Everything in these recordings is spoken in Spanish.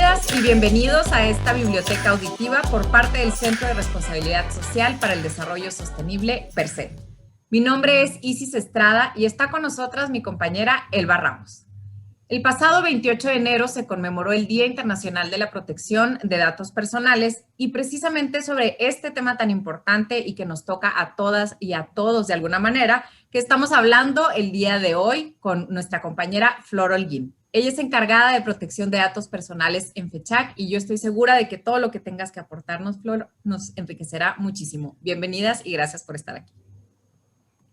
Bienvenidas y bienvenidos a esta biblioteca auditiva por parte del Centro de Responsabilidad Social para el Desarrollo Sostenible, PERSED. Mi nombre es Isis Estrada y está con nosotras mi compañera Elba Ramos. El pasado 28 de enero se conmemoró el Día Internacional de la Protección de Datos Personales y precisamente sobre este tema tan importante y que nos toca a todas y a todos de alguna manera, que estamos hablando el día de hoy con nuestra compañera Flor Holguín. Ella es encargada de protección de datos personales en FECHAC y yo estoy segura de que todo lo que tengas que aportarnos, Flor, nos enriquecerá muchísimo. Bienvenidas y gracias por estar aquí.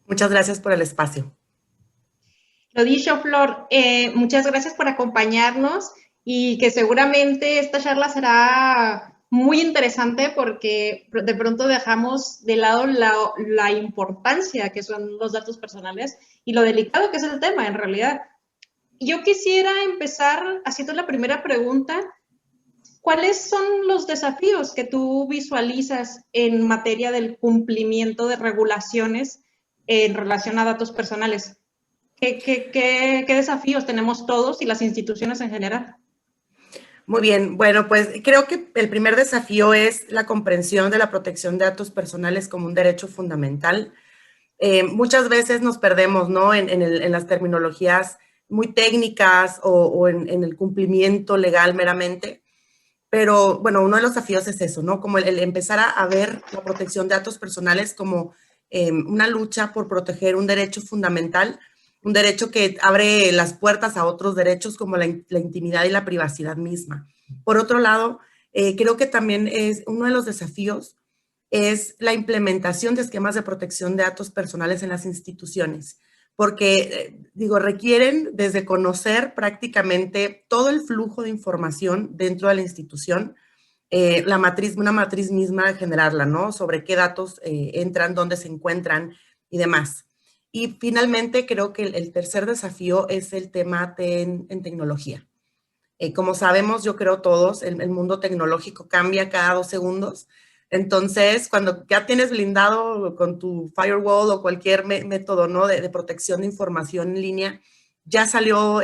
Muchas gracias por el espacio. Lo dicho, Flor, muchas gracias por acompañarnos y que seguramente esta charla será muy interesante porque de pronto dejamos de lado la importancia que son los datos personales y lo delicado que es el tema en realidad. Yo quisiera empezar haciendo la primera pregunta. ¿Cuáles son los desafíos que tú visualizas en materia del cumplimiento de regulaciones en relación a datos personales? ¿Qué desafíos tenemos todos y las instituciones en general? Muy bien, bueno, pues creo que el primer desafío es la comprensión de la protección de datos personales como un derecho fundamental. Muchas veces nos perdemos, ¿no? en las terminologías muy técnicas o en el cumplimiento legal meramente. Pero, bueno, uno de los desafíos es eso, ¿no? Como el empezar a ver la protección de datos personales como una lucha por proteger un derecho fundamental, un derecho que abre las puertas a otros derechos como la intimidad y la privacidad misma. Por otro lado, creo que también es uno de los desafíos es la implementación de esquemas de protección de datos personales en las instituciones, porque, requieren desde conocer prácticamente todo el flujo de información dentro de la institución, una matriz misma, generarla, ¿no? Sobre qué datos entran, dónde se encuentran y demás. Y finalmente, creo que el tercer desafío es el tema en tecnología. Como sabemos, yo creo todos, el mundo tecnológico cambia cada 2 segundos. Entonces, cuando ya tienes blindado con tu firewall o cualquier método, ¿no? de protección de información en línea, ya salió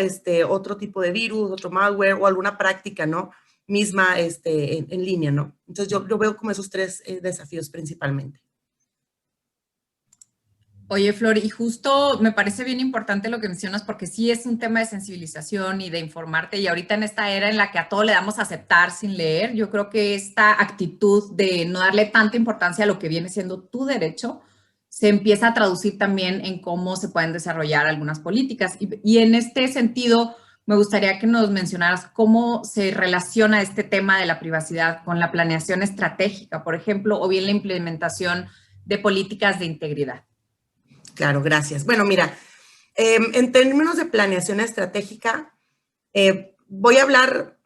otro tipo de virus, otro malware o alguna práctica, ¿no? Misma en línea, ¿no? Entonces, yo veo como esos 3 desafíos principalmente. Oye, Flor, y justo me parece bien importante lo que mencionas porque sí es un tema de sensibilización y de informarte y ahorita en esta era en la que a todo le damos a aceptar sin leer, yo creo que esta actitud de no darle tanta importancia a lo que viene siendo tu derecho se empieza a traducir también en cómo se pueden desarrollar algunas políticas. Y en este sentido, me gustaría que nos mencionaras cómo se relaciona este tema de la privacidad con la planeación estratégica, por ejemplo, o bien la implementación de políticas de integridad. Claro, gracias. Bueno, mira, en términos de planeación estratégica, voy a hablar,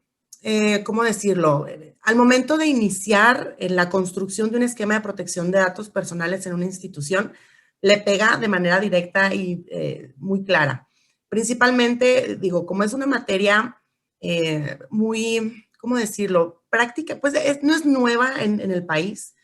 ¿cómo decirlo? Al momento de iniciar la construcción de un esquema de protección de datos personales en una institución, le pega de manera directa y muy clara. Principalmente, como es una materia muy, ¿cómo decirlo? Práctica, pues no es nueva en el país,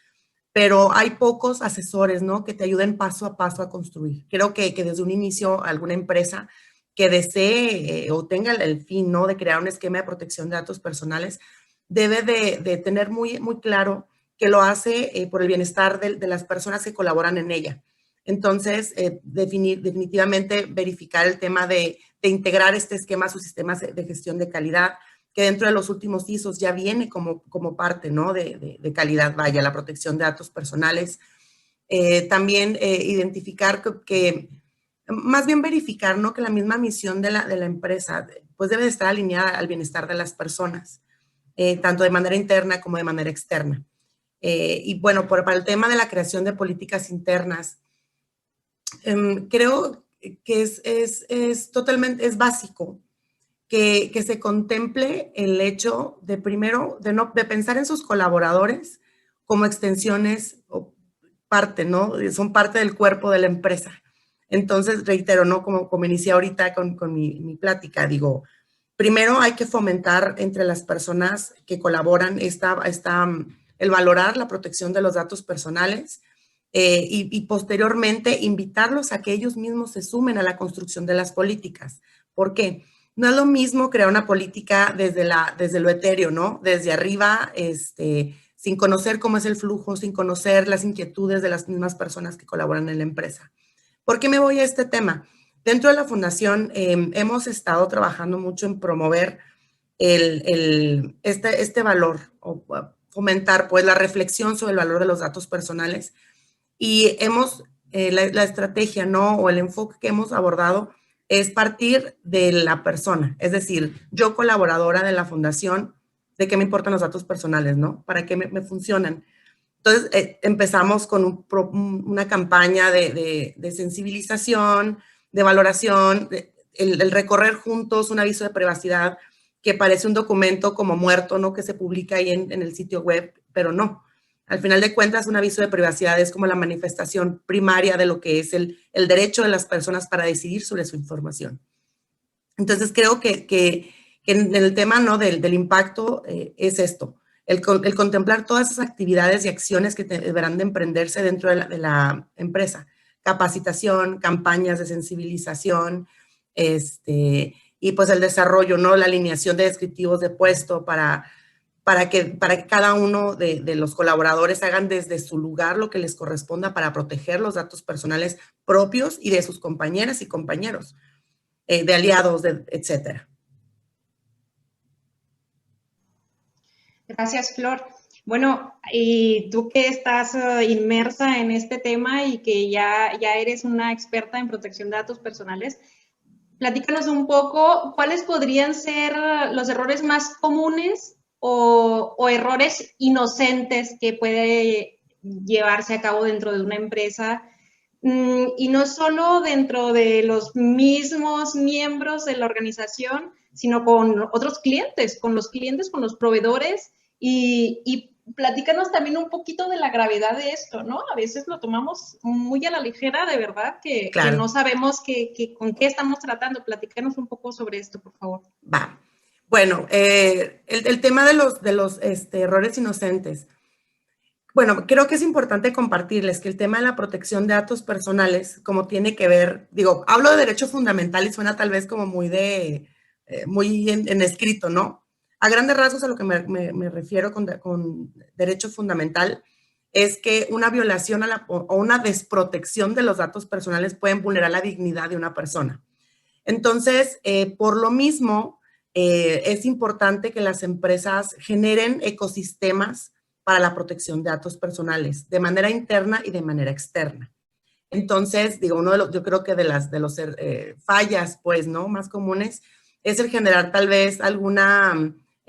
pero hay pocos asesores, ¿no? Que te ayuden paso a paso a construir. Creo que desde un inicio alguna empresa que desee o tenga el fin, ¿no? De crear un esquema de protección de datos personales, debe de tener muy, muy claro que lo hace por el bienestar de las personas que colaboran en ella. Entonces, definitivamente verificar el tema de integrar este esquema a sus sistemas de gestión de calidad, que dentro de los últimos ISOs ya viene como parte, ¿no? de calidad, vaya, la protección de datos personales. También identificar más bien verificar, ¿no? Que la misma misión de la empresa, pues debe de estar alineada al bienestar de las personas, tanto de manera interna como de manera externa. Y bueno, para el tema de la creación de políticas internas, creo que es básico que se contemple el hecho de primero, de pensar en sus colaboradores como extensiones o parte, ¿no? Son parte del cuerpo de la empresa. Entonces, reitero, ¿no? Como inicié ahorita con mi plática, primero hay que fomentar entre las personas que colaboran el valorar la protección de los datos personales y posteriormente invitarlos a que ellos mismos se sumen a la construcción de las políticas. ¿Por qué? no es lo mismo crear una política desde lo etéreo, ¿no? Desde arriba, sin conocer cómo es el flujo, sin conocer las inquietudes de las mismas personas que colaboran en la empresa. ¿Por qué me voy a este tema? Dentro de la fundación hemos estado trabajando mucho en promover este valor, o fomentar pues la reflexión sobre el valor de los datos personales, y la estrategia, ¿no? O el enfoque que hemos abordado es partir de la persona, es decir, yo colaboradora de la fundación, ¿de qué me importan los datos personales, no? ¿Para qué me funcionan? Entonces, empezamos con una campaña de sensibilización, de valoración, el recorrer juntos un aviso de privacidad que parece un documento como muerto, ¿no? Que se publica ahí en el sitio web, pero no. Al final de cuentas, un aviso de privacidad es como la manifestación primaria de lo que es el derecho de las personas para decidir sobre su información. Entonces, creo que en el tema, ¿no? del impacto es esto, el contemplar todas esas actividades y acciones que deberán de emprenderse dentro de la empresa. Capacitación, campañas de sensibilización, y pues el desarrollo, ¿no? La alineación de descriptivos de puesto para que cada uno de los colaboradores hagan desde su lugar lo que les corresponda para proteger los datos personales propios y de sus compañeras y compañeros, de aliados, etcétera. Gracias, Flor. Bueno, y tú que estás inmersa en este tema y que ya eres una experta en protección de datos personales, platícanos un poco cuáles podrían ser los errores más comunes o errores inocentes que puede llevarse a cabo dentro de una empresa, y no solo dentro de los mismos miembros de la organización, sino con otros clientes, con los proveedores, y platícanos también un poquito de la gravedad de esto, ¿no? A veces lo tomamos muy a la ligera, de verdad, que no sabemos con qué estamos tratando. Platícanos un poco sobre esto, por favor. Va. Bueno, el tema de los errores inocentes. Bueno, creo que es importante compartirles que el tema de la protección de datos personales, como tiene que ver, digo, hablo de derecho fundamental y suena tal vez como muy en escrito, ¿no? A grandes rasgos a lo que me refiero con derecho fundamental es que una violación o una desprotección de los datos personales pueden vulnerar la dignidad de una persona. Entonces, por lo mismo, es importante que las empresas generen ecosistemas para la protección de datos personales, de manera interna y de manera externa. Entonces, digo, yo creo que de las fallas, pues, ¿no? Más comunes, es el generar tal vez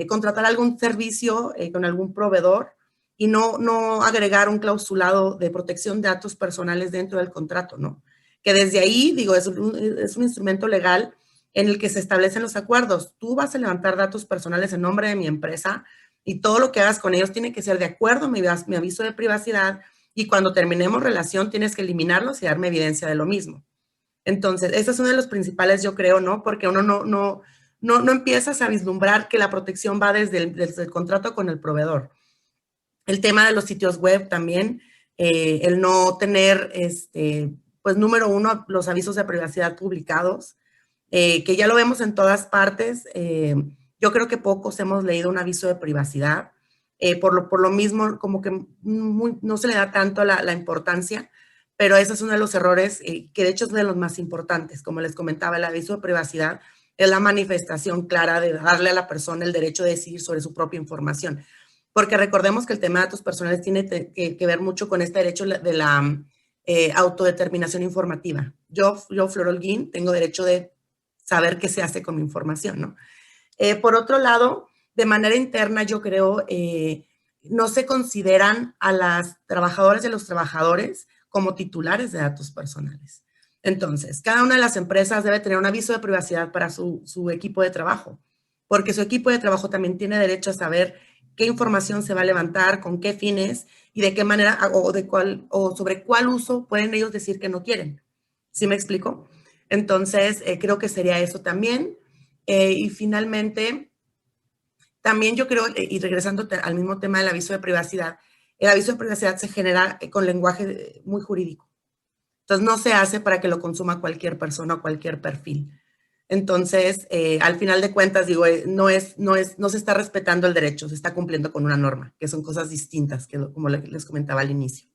contratar algún servicio con algún proveedor y no agregar un clausulado de protección de datos personales dentro del contrato, ¿no? Que desde ahí, digo, es un instrumento legal en el que se establecen los acuerdos. Tú vas a levantar datos personales en nombre de mi empresa y todo lo que hagas con ellos tiene que ser de acuerdo a mi aviso de privacidad, y cuando terminemos relación tienes que eliminarlos y darme evidencia de lo mismo. Entonces, ese es uno de los principales, yo creo, ¿no? Porque uno no empiezas a vislumbrar que la protección va desde el contrato con el proveedor. El tema de los sitios web también, el no tener, pues número uno, los avisos de privacidad publicados, que ya lo vemos en todas partes. Yo creo que pocos hemos leído un aviso de privacidad, por lo mismo como que no se le da tanto la importancia, pero ese es uno de los errores que de hecho es de los más importantes. Como les comentaba, el aviso de privacidad es la manifestación clara de darle a la persona el derecho de decidir sobre su propia información. Porque recordemos que el tema de datos personales tiene que ver mucho con este derecho de la autodeterminación informativa. Yo, Flor Holguín, tengo derecho de saber qué se hace con mi información, ¿no? Por otro lado, de manera interna, yo creo, no se consideran a las trabajadoras y a los trabajadores como titulares de datos personales. Entonces, cada una de las empresas debe tener un aviso de privacidad para su equipo de trabajo, porque su equipo de trabajo también tiene derecho a saber qué información se va a levantar, con qué fines y de qué manera o sobre cuál uso pueden ellos decir que no quieren. ¿Sí me explico? Entonces, creo que sería eso también. Y finalmente, también yo creo, y regresando al mismo tema del aviso de privacidad, el aviso de privacidad se genera con lenguaje muy jurídico. Entonces, no se hace para que lo consuma cualquier persona o cualquier perfil. Entonces, al final de cuentas, digo, no se está respetando el derecho, se está cumpliendo con una norma, que son cosas distintas, como les comentaba al inicio.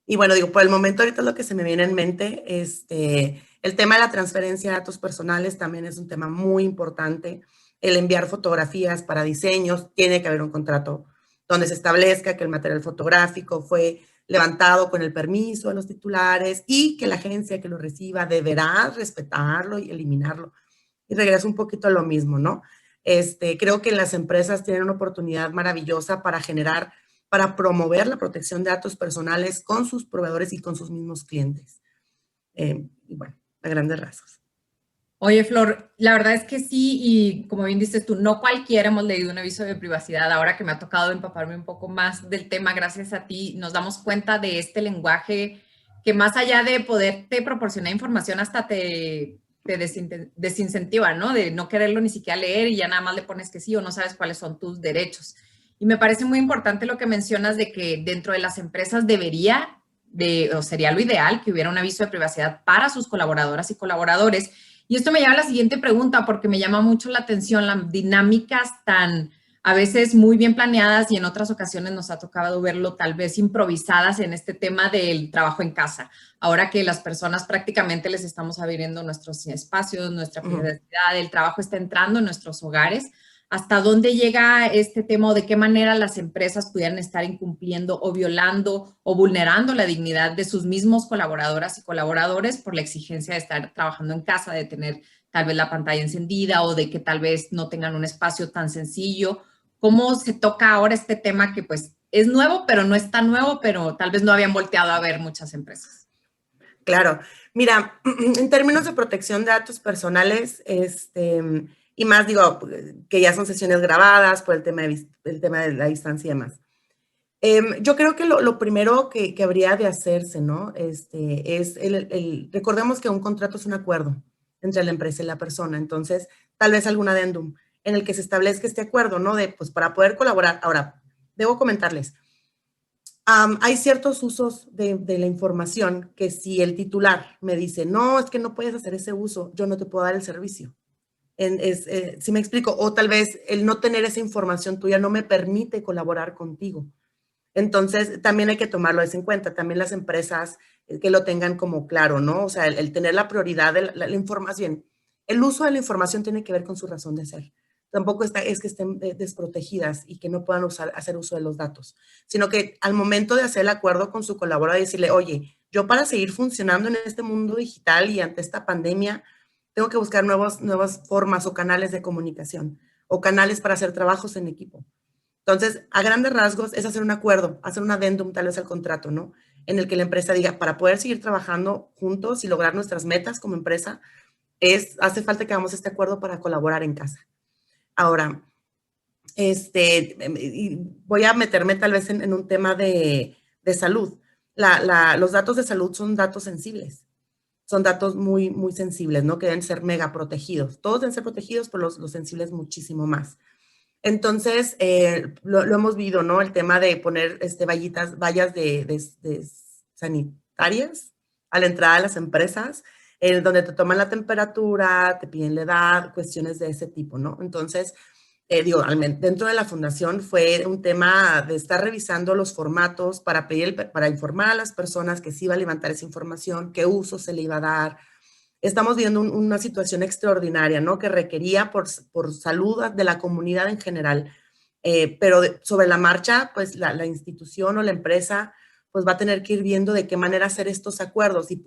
Y bueno, digo, por el momento ahorita lo que se me viene en mente, el tema de la transferencia de datos personales también es un tema muy importante. El enviar fotografías para diseños, tiene que haber un contrato donde se establezca que el material fotográfico fue levantado con el permiso de los titulares y que la agencia que lo reciba deberá respetarlo y eliminarlo. Y regreso un poquito a lo mismo, ¿no? Creo que las empresas tienen una oportunidad maravillosa para promover la protección de datos personales con sus proveedores y con sus mismos clientes. Y bueno, a grandes rasgos. Oye, Flor, la verdad es que sí, y como bien dices tú, no cualquiera hemos leído un aviso de privacidad. Ahora que me ha tocado empaparme un poco más del tema, gracias a ti, nos damos cuenta de este lenguaje que más allá de poderte proporcionar información, hasta te desincentiva, ¿no? De no quererlo ni siquiera leer y ya nada más le pones que sí o no sabes cuáles son tus derechos. Y me parece muy importante lo que mencionas de que dentro de las empresas o sería lo ideal, que hubiera un aviso de privacidad para sus colaboradoras y colaboradores. Y esto me lleva a la siguiente pregunta, porque me llama mucho la atención las dinámicas tan a veces muy bien planeadas y en otras ocasiones nos ha tocado verlo tal vez improvisadas en este tema del trabajo en casa. Ahora que las personas prácticamente les estamos abriendo nuestros espacios, nuestra privacidad, el trabajo está entrando en nuestros hogares. ¿Hasta dónde llega este tema o de qué manera las empresas pudieran estar incumpliendo o violando o vulnerando la dignidad de sus mismos colaboradoras y colaboradores por la exigencia de estar trabajando en casa, de tener tal vez la pantalla encendida o de que tal vez no tengan un espacio tan sencillo? ¿Cómo se toca ahora este tema que pues es nuevo, pero no es tan nuevo, pero tal vez no habían volteado a ver muchas empresas? Claro. Mira, en términos de protección de datos personales, y más digo, que ya son sesiones grabadas por el tema de la distancia y demás. Yo creo que lo primero que habría de hacerse, ¿no? Es recordemos que un contrato es un acuerdo entre la empresa y la persona, entonces tal vez algún adendum en el que se establezca este acuerdo, ¿no? Pues para poder colaborar. Ahora, debo comentarles, hay ciertos usos de la información que si el titular me dice, no, es que no puedes hacer ese uso, yo no te puedo dar el servicio. Si me explico, o tal vez el no tener esa información tuya no me permite colaborar contigo. Entonces, también hay que tomarlo eso en cuenta. También las empresas que lo tengan como claro, ¿no? O sea, el tener la prioridad de la información. El uso de la información tiene que ver con su razón de ser. Tampoco es que estén desprotegidas y que no puedan hacer uso de los datos, sino que al momento de hacer el acuerdo con su colaborador y decirle, oye, yo para seguir funcionando en este mundo digital y ante esta pandemia, tengo que buscar nuevas formas o canales de comunicación o canales para hacer trabajos en equipo. Entonces, a grandes rasgos, es hacer un acuerdo, hacer un adendum tal vez al contrato, ¿no? En el que la empresa diga, para poder seguir trabajando juntos y lograr nuestras metas como empresa, hace falta que hagamos este acuerdo para colaborar en casa. Ahora, voy a meterme tal vez en un tema de salud. Los datos de salud son datos sensibles. Son datos muy, muy sensibles, ¿no? Que deben ser mega protegidos. Todos deben ser protegidos, pero los sensibles muchísimo más. Entonces, lo hemos visto, ¿no? El tema de poner vallas de sanitarias a la entrada de las empresas, donde te toman la temperatura, te piden la edad, cuestiones de ese tipo, ¿no? Entonces, dentro de la fundación fue un tema de estar revisando los formatos para informar a las personas que se iba a levantar esa información, qué uso se le iba a dar. Estamos viendo una situación extraordinaria, ¿no? Que requería por salud de la comunidad en general, pero sobre la marcha, pues la institución o la empresa, pues va a tener que ir viendo de qué manera hacer estos acuerdos y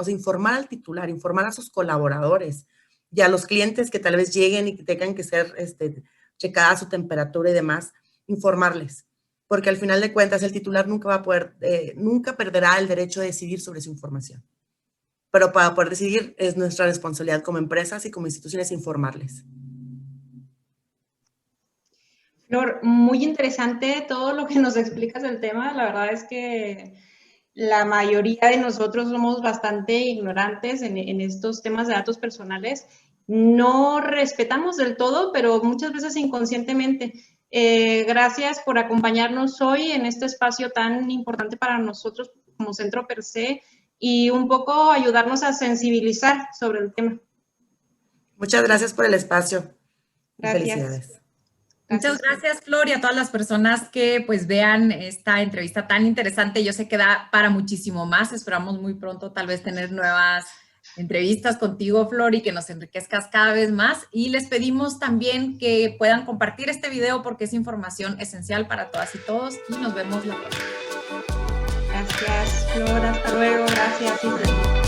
informar al titular, informar a sus colaboradores y a los clientes que tal vez lleguen y que tengan que ser checada su temperatura y demás, informarles. Porque al final de cuentas, el titular nunca perderá el derecho de decidir sobre su información. Pero para poder decidir es nuestra responsabilidad como empresas y como instituciones informarles. Flor, muy interesante todo lo que nos explicas del tema. La verdad es que la mayoría de nosotros somos bastante ignorantes en estos temas de datos personales. No respetamos del todo, pero muchas veces inconscientemente. Gracias por acompañarnos hoy en este espacio tan importante para nosotros como Centro Per Se y un poco ayudarnos a sensibilizar sobre el tema. Muchas gracias por el espacio. Gracias. Felicidades. Muchas gracias, Flor, y a todas las personas que pues vean esta entrevista tan interesante. Yo sé que da para muchísimo más. Esperamos muy pronto tal vez tener nuevas entrevistas contigo, Flor, y que nos enriquezcas cada vez más. Y les pedimos también que puedan compartir este video porque es información esencial para todas y todos. Y nos vemos la próxima. Gracias, Flor. Hasta luego. Gracias, Isabel.